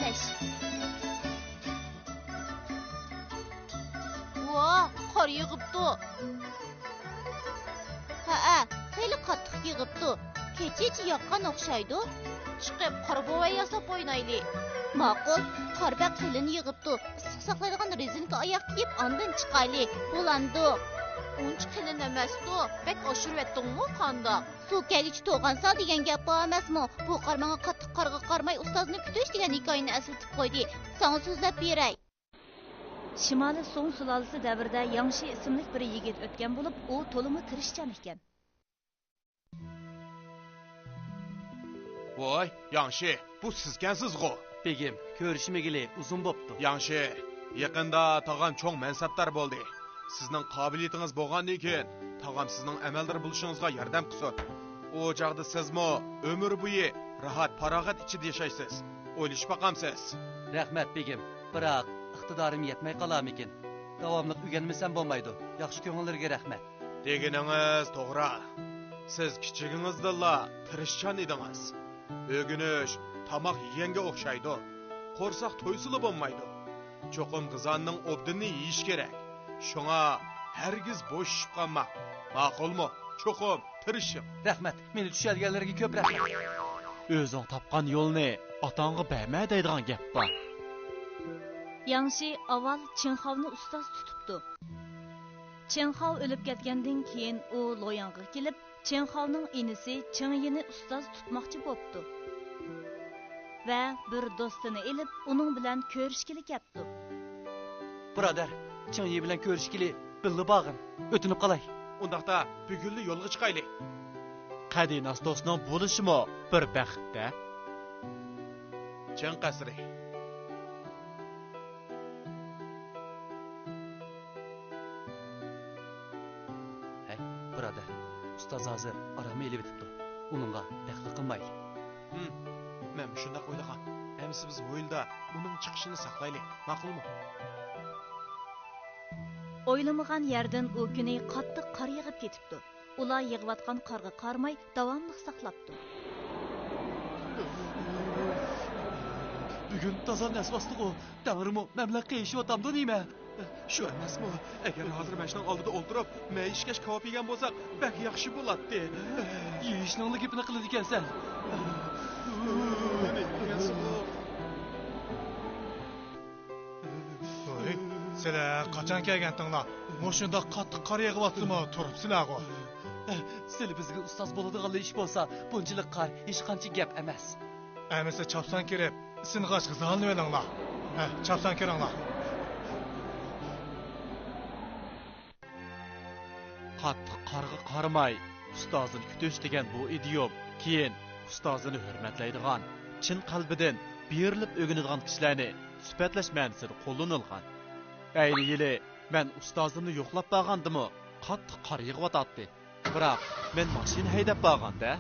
o'xshash. Voh, qor yig'ibdi. Ha, xeyli qattiq yig'ibdi. Kecha yoqqan o'xshaydi. Chiqib qorbo'va yasab o'ynayli. Ma'qul, qor baq qalin yig'ibdi. Issiq saqlaydigan rezinka oyoq kiyib ondan chiqayli. Bo'landi. Uncha qalin emasdi. Bak oshirib etdingmi qandoq? Suv kelgich to'g'ansa degan gap bor emasmi? Bu qarmanga qattiq qarga qarmay ustozni kutish degan hikoyani eslatib qo'ydi. Sana so'zlab beray. Shimoliy Song sulolasi davrida Yangshi ismli bir yigit o'tgan bo'lib, u to'limi tirishchan ekan. Voy, Yangshi, bu sizkansiz-g'u. Begim, ko'rishmagili uzun bo'pti. Yangshi, yaqinda tog'am cho'ng mansabdor bo'ldi. Sizning qobiliyatingiz bo'lgandan keyin tog'am sizning amaldor bo'lishingizga yordam qilsin. O chaqda sizmi umr bo'yi rahat farog'at ichida yashaysiz. O'ylashib boqamsiz. Rahmat begim. Biroq iqtidorim yetmay qolarmikin. Davomli o'rganmasam bo'lmaydi. Yaxshi ko'ngillarga rahmat. Deganingiz to'g'ri. Siz kichigingizda tirishchan edingiz. O'g'inish tamoq yeganga o'xshaydi. Qo'rsoq to'ysili bo'lmaydi. Cho'qim g'izonning obdini yeyish kerak. Shunga hargiz bo'shib qolma. Ma'qulmi? Cho'qim tirishing. Rahmat. Meni tushirganlarga ko'p rahmat. O'zing topgan yo'lni otangga berma deydigan gap bor. Yangshi avval Chenxovni ustoz tutibdi. Chenxov o'lib ketgandan keyin u Loyangga kelib, Chenxovning inisi Chengyini ustoz tutmoqchi bo'pti. Va bir do'stini elib, uning bilan ko'rishgili ketdi. Birodar, Chengyi bilan ko'rishgili billi bag'in. O'tinib qolay. Undaqda bugunli yo'lga chiqayli. Qadinas do'stning bo'lishimi bir baxtda. Cheng qasri. Hey, birodar, ustoz hozir arama elib etibdi. Uningga daxl qilmayli. Men shunday o'ylagan. Hamsi biz o'yilda uning chiqishini saqlayli. Ma'qulmi? O'ylamagan yerdan u kuni qattiq qor yig'ib ketibdi. Ular yig'vatgan qorga qarmay davomli saqlabdi. Bugun toza nasvasdi-ku. Tangrim mamlakatga eshib otamdi nima? Shu emasmi? Agar hozir mashinaning oldida o'ltirib, mayishkash kavob yegan bo'lsak, bak yaxshi bo'ladi. Yeyishning gapini qiladi ekansan. Sizlar qachon kelgandinglar? Moshunda qattiq qor yig'yaptimi? Turibsizlar-ku. Sizlar bizga ustoz bo'ladigan ish bo'lsa, bunchalik qor hech qancha gap emas. Amisi chapsan kirib, sing'ach qizalni olinglar. Chapsan kiringlar. Qattiq qorga qarmay ustozini kutish degan bu idiom keyin ustozini hurmatlaydigan, chin qalbidan berilib o'rganadigan kishilarni sifatlash ma'nosida qo'llanilgan. Ayni yili men ustozimni yo'qlab borgandimmi, qattiq qor yig'yotdi. Biroq men mashina haydab borganda